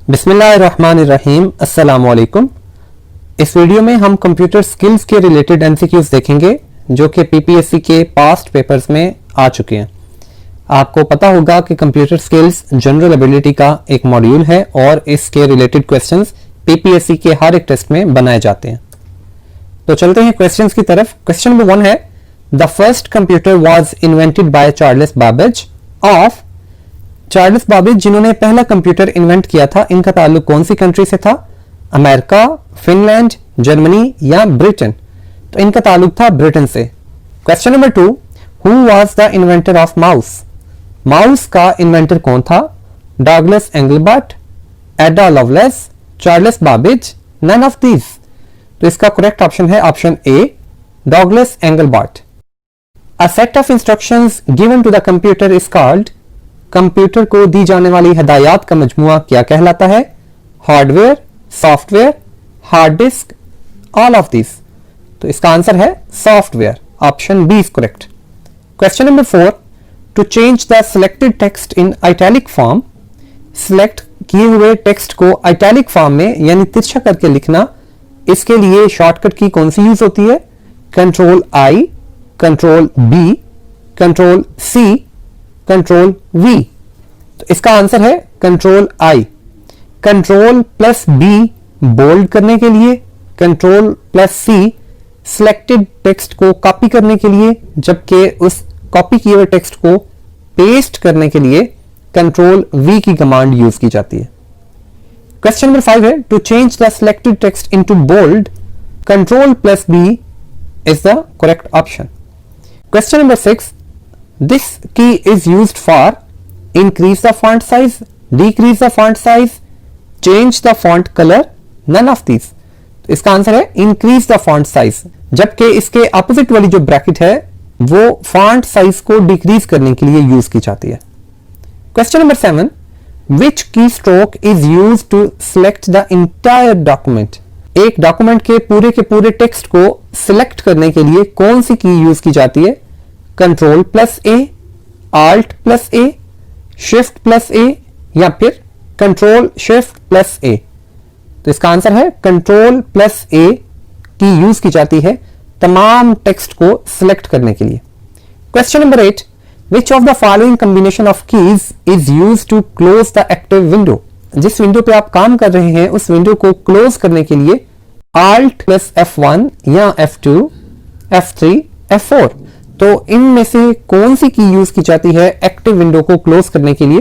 बिस्मिल्लाहिर्रहमानिर्रहीम, अस्सलामुअलैकुम। इस वीडियो में हम कंप्यूटर स्किल्स के रिलेटेड एमसीक्यूज देखेंगे जो कि पीपीएससी के पास्ट पेपर्स में आ चुके हैं। आपको पता होगा कि कंप्यूटर स्किल्स जनरल एबिलिटी का एक मॉड्यूल है और इसके रिलेटेड क्वेश्चंस पीपीएससी के हर एक टेस्ट में बनाए जाते हैं। तो चलते हैं क्वेश्चंस की तरफ। क्वेश्चन नंबर 1 है, the first computer was invented by Charles Babbage of. Charles Babbage जिन्होंने पहला कंप्यूटर इन्वेंट किया था, इनका ताल्लुक कौन सी कंट्री से था? अमेरिका, फिनलैंड, जर्मनी या ब्रिटेन? तो इनका ताल्लुक था ब्रिटेन से। Question number 2, who was the inventor of mouse? Mouse का इन्वेंटर कौन था? Douglas Engelbart, Ada Lovelace, Charles Babbage, none of these? तो इसका करेक्ट ऑप्शन है option A, Douglas Engelbart. A set of instructions given to the computer is called. Computer को दी जाने वाली हिदायत का मजमुआ क्या कहलाता है? Hardware, software, hard disk, all of this? तो इसका आंसर है software, option B is correct. Question number 4, to change the selected text in italic form. Select किए हुए टेक्स्ट को आइटैलिक फॉर्म में यानी तिरछा करके लिखना, इसके लिए शॉर्टकट की कौन सी यूज होती है? Control I, control B, control C, control V? तो इसका आंसर है control I. Control plus B bold करने के लिए, control plus C selected text को कॉपी करने के लिए, जबकि उस कॉपी किए हुए टेक्स्ट को पेस्ट करने के लिए कंट्रोल वी की कमांड यूज की जाती है। क्वेश्चन नंबर 5 है, to change the selected text into bold, control plus B is the correct option. Question number 6, this key is used for increase the font size, decrease the font size, change the font color, none of these? तो इसका answer है increase the font size, जबकि इसके opposite वाली जो bracket है वो font size को डिक्रीज करने के लिए यूज की जाती है। Question number 7, which keystroke is used to select the entire document? एक डॉक्यूमेंट के पूरे टेक्स्ट को सिलेक्ट करने के लिए कौन सी की यूज की जाती है? कंट्रोल प्लस ए, आल्ट प्लस ए, शिफ्ट प्लस ए या फिर कंट्रोल शिफ्ट प्लस ए? तो इसका आंसर है कंट्रोल प्लस ए की यूज की जाती है तमाम टेक्स्ट को सिलेक्ट करने के लिए। Question number 8, which of the following combination of keys is use to close the active window? जिस विंडो पे आप काम कर रहे हैं उस विंडो को क्लोज करने के लिए आल्ट प्लस F1 या F2, F3, F4? तो इनमें से कौन सी की यूज की जाती है एक्टिव विंडो को क्लोज करने के लिए?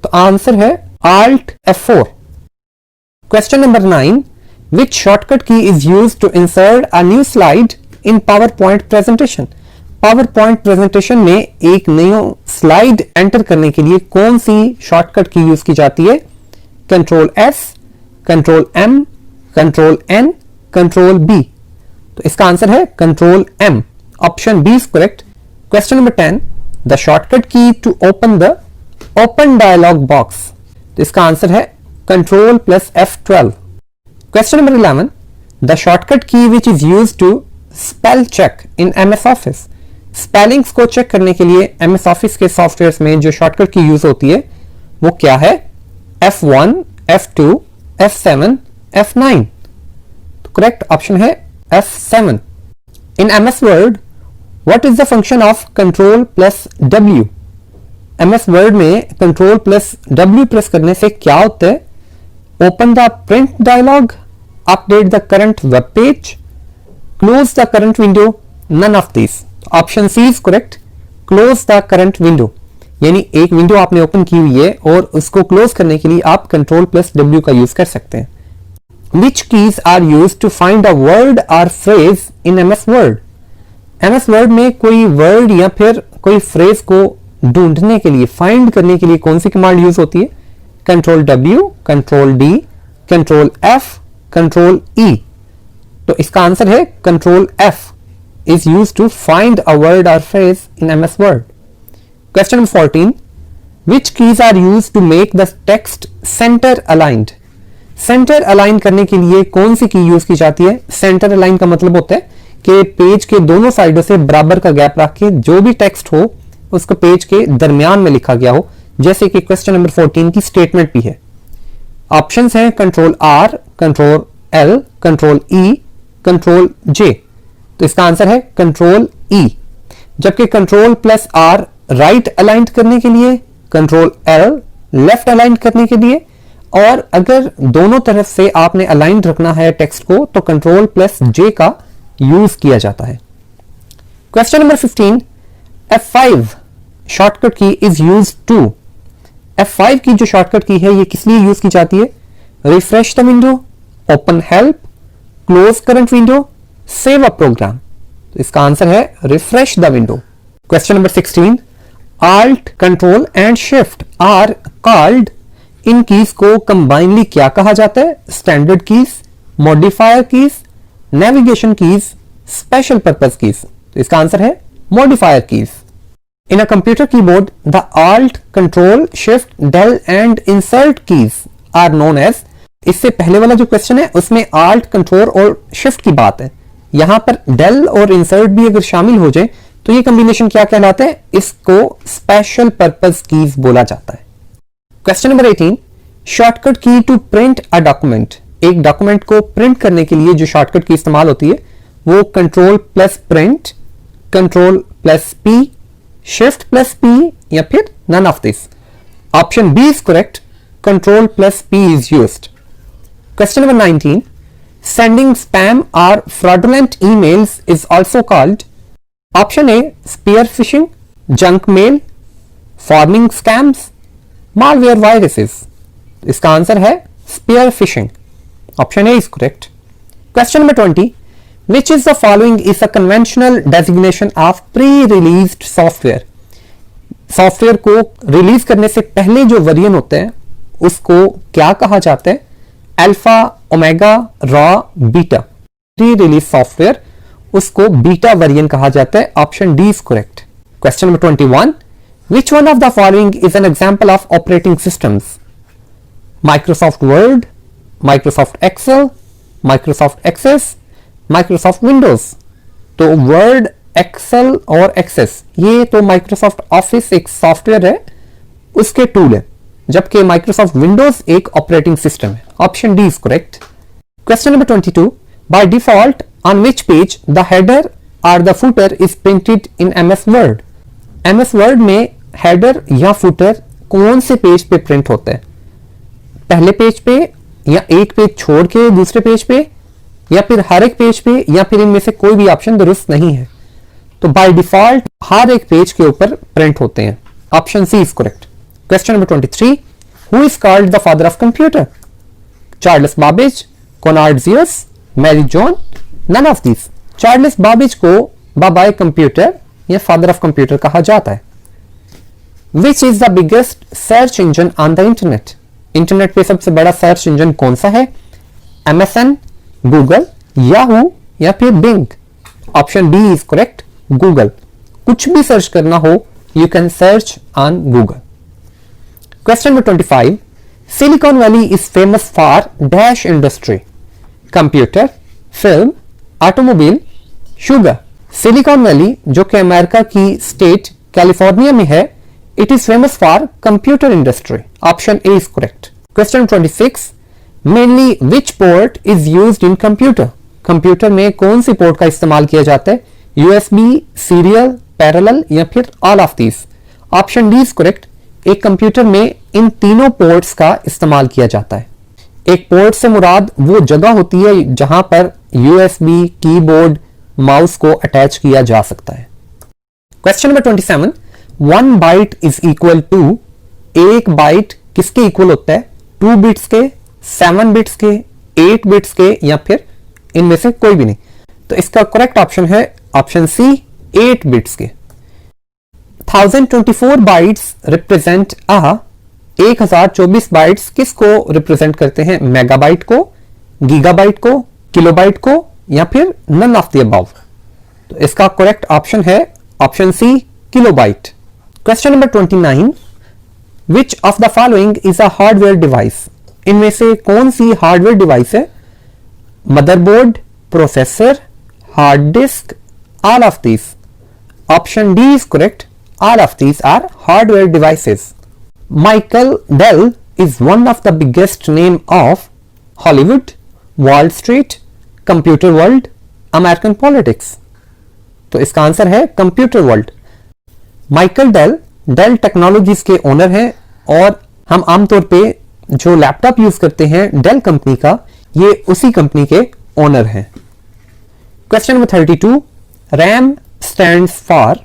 तो आंसर है Alt F4। Question number 9, which shortcut key is use to insert a new slide in PowerPoint presentation? PowerPoint presentation में एक नई स्लाइड एंटर करने के लिए कौन सी शॉर्टकट की यूज की जाती है? Control S, control M, control N, control B? तो इसका आंसर है control M, option B is correct. Question number 10, the shortcut key to open the open dialog box? तो इसका आंसर है control plus F12। Question number 11, the shortcut key which is use to spell check in MS office? Spellings को check करने के लिए MS office के software में जो शॉर्टकट की यूज होती है वो क्या है? F1, F2, F7, F9? तो करेक्ट ऑप्शन है F7। In MS Word What is the function of control plus W? MS Word में कंट्रोल प्लस W प्रेस करने से क्या होता है? Open the print dialog, update the current web page, close the current window, none of this? Option C is correct, close the current window. यानी एक window आपने open की हुई है और उसको क्लोज करने के लिए आप कंट्रोल प्लस W का यूज कर सकते हैं। Which keys are used to find a word or phrase in MS Word? MS Word में कोई वर्ड या फिर कोई फ्रेज को ढूंढने के लिए, फाइंड करने के लिए कौन सी कमांड यूज होती है? Control W, control D, control F, control E? तो इसका आंसर है control F is use to find a word or phrase in MS Word. Question number 14, which keys are use to make the text center aligned? Center align करने के लिए कौन सी की use की जाती है? सेंटर अलाइन का मतलब होता है कि पेज के दोनों साइडों से बराबर का गैप रख के जो भी टेक्स्ट हो उसको पेज के दरमियान में लिखा गया हो, जैसे कि क्वेश्चन नंबर 14 की स्टेटमेंट भी है। ऑप्शंस हैं control R, control L, control E, control J. तो इसका आंसर है कंट्रोल ई। जबकि control plus R right align करने के लिए, कंट्रोल एल लेफ्ट अलाइन करने के लिए, और अगर दोनों तरफ से आपने अलाइन रखना है टेक्स्ट को तो कंट्रोल प्लस जे का यूज किया जाता है। Question number 15, F5 shortcut key is use to. F5 की जो शॉर्टकट की है ये किस लिए यूज की जाती है? Refresh the window, open help, close current window, save a program. तो इसका आंसर है refresh the window. Question number 16, Alt, control and shift are called. इन कीज को कंबाइनली क्या कहा जाता है? Standard keys, modifier keys, navigation keys, special purpose keys. तो इसका आंसर है modifier keys. In a computer keyboard the Alt, control, shift, del and insert keys are known as. इससे पहले वाला जो क्वेश्चन है उसमें Alt, कंट्रोल और शिफ्ट की बात है। यहां पर del और इंसर्ट भी अगर शामिल हो जाए तो ये कॉम्बिनेशन क्या कहलाता है? इसको स्पेशल पर्पस कीज बोला जाता है। Question number 18, shortcut key to print a document. एक डॉक्यूमेंट को प्रिंट करने के लिए जो शॉर्टकट की इस्तेमाल होती है वो control plus print, control plus P, shift plus P, या फिर none of this. Option B is correct, control plus P is used. Question number 19, sending spam or fraudulent emails is also called. Option A spear phishing, junk mail, forming scams, malware viruses. इसका answer है spear phishing. Option A is correct. Question number 20, which is the following is a conventional designation of pre released software. Software को release करने से पहले जो variant होते हैं उसको क्या कहा जाता है? Alpha, omega, raw, beta. Pre release software उसको बीटा वेरिएंट कहा जाता है। Option D is correct. Question number 21, which one of the following is an example of operating systems? Microsoft Word, Microsoft Excel, Microsoft Access, Microsoft Windows। तो Word, Excel और Access ये तो Microsoft Office एक software है, उसके tool है, जबकि Microsoft Windows एक ऑपरेटिंग सिस्टम है। Option D is correct. Question number 22, by default on which page the header or the footer is printed in MS Word? MS Word में header या footer कौन से पेज पे print होता है? पहले पेज पे, या एक पेज छोड़ के दूसरे पेज पे, या फिर हर एक पेज पे, या फिर इनमें से कोई भी ऑप्शन दुरुस्त नहीं है। तो बाय डिफॉल्ट हर एक पेज के ऊपर प्रिंट होते हैं। Option C is correct. Question number 23, who is called the father of computer? Charles Babbage, Konrad Zuse, Mary John, none of this. Charles Babbage को बाबाए कंप्यूटर या फादर ऑफ कंप्यूटर कहा जाता है। Which is the biggest search engine on the internet? Internet पे सबसे बड़ा search engine कौन सा है? MSN, गूगल, याहू या फिर Bing. Option D is correct, Google. कुछ भी सर्च करना हो you can search on Google. Question number 25, Silicon Valley is famous for dash industry. Computer, film, automobile, sugar. Silicon Valley जो कि अमेरिका की state California में है, it is famous for computer industry. Option A is correct. Question 26, mainly which port is used in computer? Computer में कौन सी port का इस्तेमाल किया जाता है? यूएसबी, सीरियल, पैरेलल या फिर all of these. Option D is correct. एक कंप्यूटर में इन तीनों पोर्ट्स का इस्तेमाल किया जाता है। एक पोर्ट से मुराद वो जगह होती है जहां पर यूएसबी, कीबोर्ड, माउस को अटैच किया जा सकता है। Question number 27, 1 byte is equal to. एक बाइट किसके इक्वल होता है? 2 बिट्स के, 7 बिट्स के, 8 बिट्स के, या फिर इनमें से कोई भी नहीं। तो इसका करेक्ट ऑप्शन है ऑप्शन सी, 8 बिट्स के। 1024 बाइट्स रिप्रेजेंट 1024 बाइट्स किसको रिप्रेजेंट करते हैं? मेगाबाइट को, गीगाबाइट को, किलोबाइट को, या फिर नन ऑफ द अबव। तो इसका करेक्ट ऑप्शन है option C, kilobyte. Question number 29, which of the following is a hardware device? इनमें से कौन सी हार्डवेयर डिवाइस है? Motherboard, processor, hard disk, all of these. Option D is correct, all of these are hardware devices. Michael Dell is one of the biggest name of Hollywood, Wall Street, Computer World, American Politics? तो इसका answer है computer world. Michael Dell technologies के owner हैं और हम आमतौर पे जो लैपटॉप यूज करते हैं डेल कंपनी का, ये उसी कंपनी के ओनर हैं। Question number 32, RAM stands for,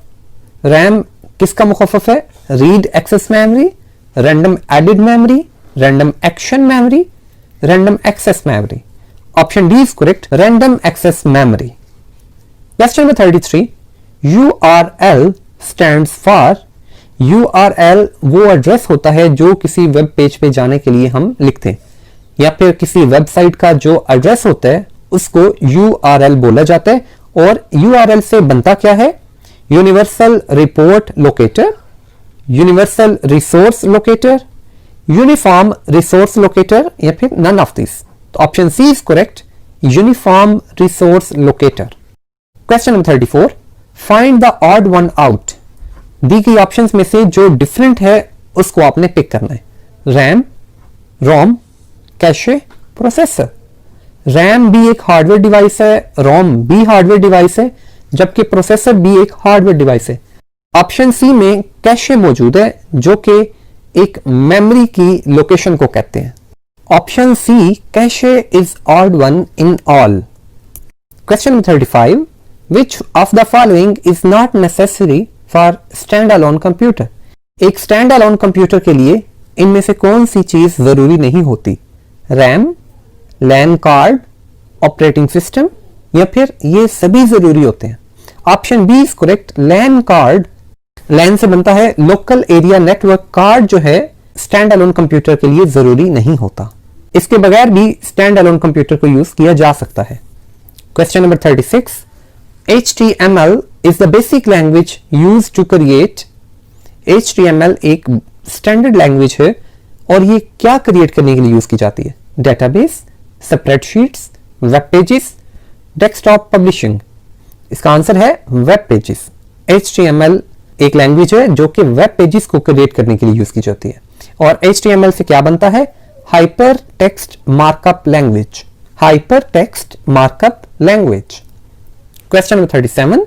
RAM किसका मुखफ़फ़ है? Read access memory, random added memory, random action memory, random access memory. Option D is correct, random access memory. Question number 33, URL stands for, URL वो address होता है जो किसी web page पे जाने के लिए हम लिखते हैं, या फिर किसी वेबसाइट का जो एड्रेस होता है उसको URL बोला जाता है। और URL से बनता क्या है? Universal report locator, universal resource locator, uniform resource locator, या फिर नन ऑफ दिस। तो option C is correct, uniform resource locator. Question number 34, find the odd one out. दी गई ऑप्शंस में से जो डिफरेंट है उसको आपने पिक करना है। रैम, रोम, कैशे, प्रोसेसर। रैम भी एक हार्डवेयर डिवाइस है, रोम भी हार्डवेयर डिवाइस है, जबकि प्रोसेसर भी एक हार्डवेयर डिवाइस है। ऑप्शन सी में कैशे मौजूद है जो कि एक मेमोरी की लोकेशन को कहते हैं। Option C cache is odd one in all. Question number 35, which of the following is not necessary for stand alone computer. एक स्टैंड अलोन कंप्यूटर के लिए इनमें से कौन सी चीज जरूरी नहीं होती? RAM, LAN card, operating system, या फिर ये सभी जरूरी होते हैं? Option B is correct, LAN card. LAN से बनता है लोकल एरिया नेटवर्क, कार्ड जो है स्टैंड अलोन कंप्यूटर के लिए जरूरी नहीं होता। इसके बगैर भी स्टैंड अलोन कंप्यूटर को यूज किया जा सकता है। Question number 36, HTML is the basic language used to create। HTML एक स्टैंडर्ड लैंग्वेज है और ये क्या क्रिएट करने के लिए यूज की जाती है? Database, spreadsheets, web pages, desktop publishing. इसका आंसर है वेब पेजेस। HTML एक लैंग्वेज है जो कि वेब पेजेस को क्रिएट करने के लिए यूज की जाती है। और HTML से क्या बनता है? Hyper text markup language, hyper text markup language. Question number 37,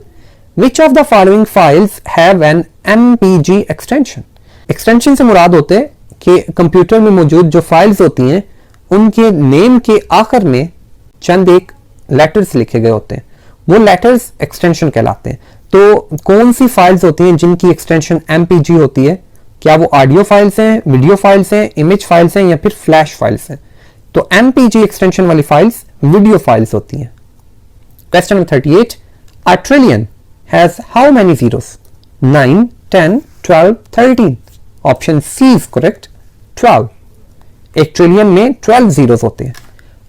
which of the following files have an MPG extension. Extension से मुराद होते हैं कि कंप्यूटर में मौजूद जो फाइल्स होती हैं उनके नेम के आखिर में चंद एक लेटर्स लिखे गए होते हैं, वो लेटर्स एक्सटेंशन कहलाते हैं। तो कौन सी फाइल्स होती हैं जिनकी एक्सटेंशन MPG होती है? क्या वो ऑडियो फाइल्स हैं, वीडियो फाइल्स हैं, इमेज फाइल्स हैं, या फिर फ्लैश फाइल्स हैं? तो MPG एक्सटेंशन वाली फाइल्स वीडियो फाइल्स होती हैं। Question number 38, a trillion has how many zeros? 9, 10, 12, 13। Option C is correct, 12। एक ट्रिलियन में 12 जीरोस होते हैं।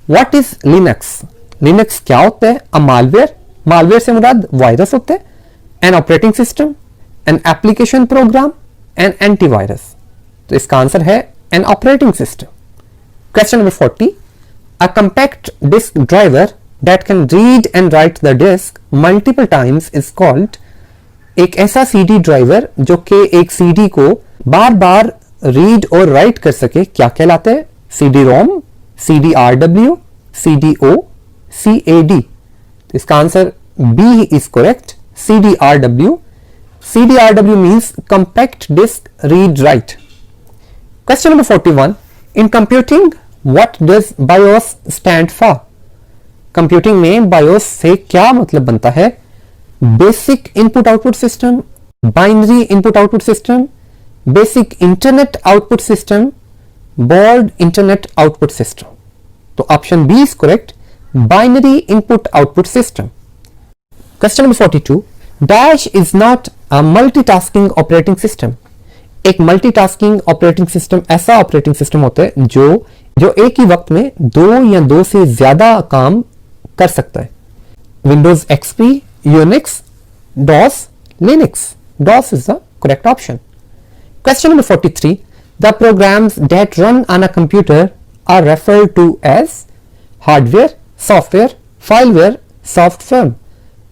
What is Linux? लिनक्स क्या होता है? अ मालवेयर, मालवेयर से मुराद वायरस होते हैं। An operating system, an application program, an antivirus. तो इसका आंसर है an operating system. Question number 40, a compact disk driver that can read and write the disk multiple times is called. एक ऐसा CD driver जो कि एक CD को बार बार read और राइट कर सके क्या कहलाता है? CD-ROM, CD-RW, CD-O, CAD। तो इसका answer B is correct, CD-RW। CD-RW means compact disk read write। Question number 41, in computing what does BIOS stand for? Computing में BIOS से क्या मतलब बनता है? Basic input output system, binary input output system, basic internet output system, board internet output system. तो option B is correct, binary input output system. Question number 42, dash is not a multitasking operating system. एक multitasking operating system ऐसा operating system होता है जो एक ही वक्त में दो या दो से ज्यादा काम कर सकता है। Windows XP, Unix, DOS, Linux. DOS is the correct option. Question number 43, the programs that run on a computer are referred to as hardware, software, fileware, software।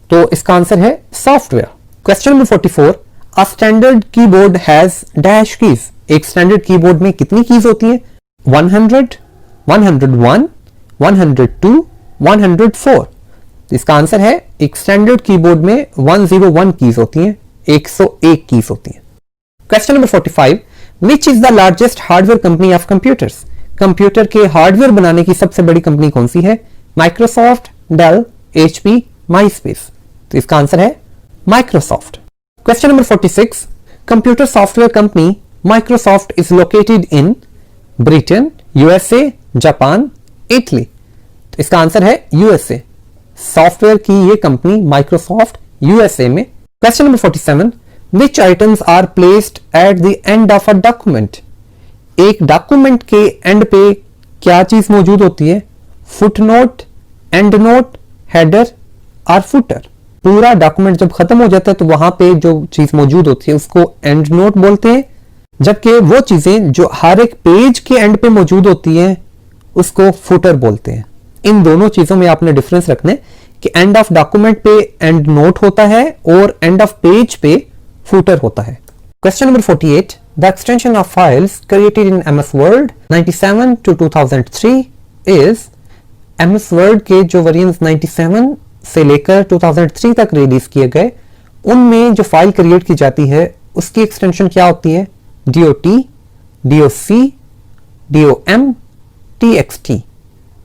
तो इसका आंसर है software. Question number 44, a standard keyboard has dash keys। एक standard keyboard में कितनी keys होती हैं? 100, 101, 102, 104। इसका answer है एक स्टैंडर्ड कीबोर्ड में 101 कीज होती हैं, 101 कीज होती हैं। Question number 45, which is the largest hardware company of computers? Computer के हार्डवेयर बनाने की सबसे बड़ी कंपनी कौन सी है? Microsoft, Dell, HP, MySpace. तो इसका आंसर है Microsoft. Question number 46, computer software company Microsoft is located in Britain, USA, Japan, Italy. तो इसका आंसर है यूएसए। सॉफ्टवेयर की ये कंपनी माइक्रोसॉफ्ट यूएसए में। Question number 47, which items are placed at the end of a document? एक document के and पे क्या चीज मौजूद होती है? फुटनोट, एंड नोट, हेडर और फुटर। पूरा डॉक्यूमेंट जब खत्म हो जाता है तो वहां पे जो चीज मौजूद होती है उसको एंड नोट बोलते हैं, जबकि वो चीजें जो हर एक पेज के एंड पे मौजूद होती हैं उसको फुटर बोलते हैं। इन दोनों चीजों में आपने डिफरेंस रखना है कि एंड ऑफ डॉक्यूमेंट पे एंड नोट होता है और एंड ऑफ पेज पे फुटर होता है। Question number 48, the extension of files created in MS word 97 to 2003 is. MS word के जो वेरिएंट्स 97 से लेकर 2003 तक रिलीज किए गए, उनमें जो फाइल क्रिएट की जाती है उसकी एक्सटेंशन क्या होती है? DOT, DOC, DOM, TXT।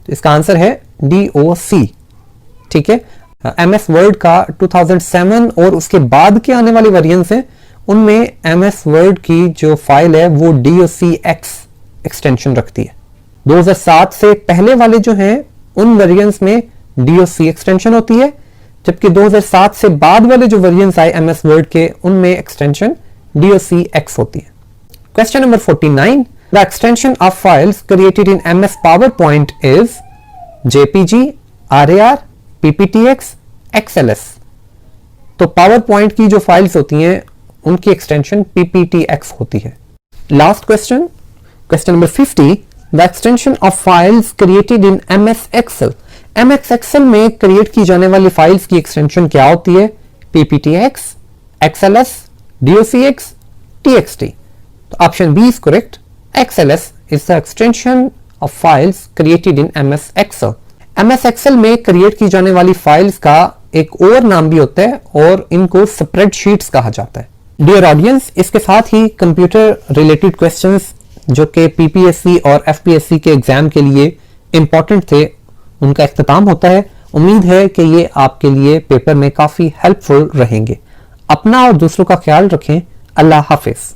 तो इसका आंसर है DOC। ठीक है, एमएस वर्ड का 2007 और उसके बाद के आने वाले वेरिएंट्स हैं, उनमें एमएस वर्ड की जो फाइल है वो DOCX एक्सटेंशन रखती है। 2007 से पहले वाले जो हैं उन वेरिएंट्स में DOC एक्सटेंशन होती है, जबकि 2007 से बाद वाले जो वेरिएंट्स आए एमएस वर्ड के उनमें एक्सटेंशन DOCX होती है। Question number 49, the extension of files created in MS PowerPoint is JPG, RAR, PPTX, XLS। तो पावरपॉइंट की जो फाइल्स होती हैं उनकी एक्सटेंशन PPTX होती है। Last question, question number 50, the extension of files created in MS Excel। MS Excel में create की जाने वाली फाइल्स की एक्सटेंशन क्या होती है? PPTX, XLS, DOCX, TXT। तो option B is correct. XLS is the extension of files created in MS Excel। MS Excel में क्रिएट की जाने वाली फाइल्स का एक और नाम भी होता है और इनको स्प्रेडशीट्स कहा जाता है। डियर ऑडियंस, इसके साथ ही कंप्यूटर रिलेटेड क्वेश्चंस जो कि PPSC और FPSC के एग्जाम के लिए इंपॉर्टेंट थे उनका इख्तिताम होता है। उम्मीद है कि ये आपके लिए पेपर में काफ़ी हेल्पफुल रहेंगे। अपना और दूसरों का ख्याल रखें। अल्लाह हाफिज।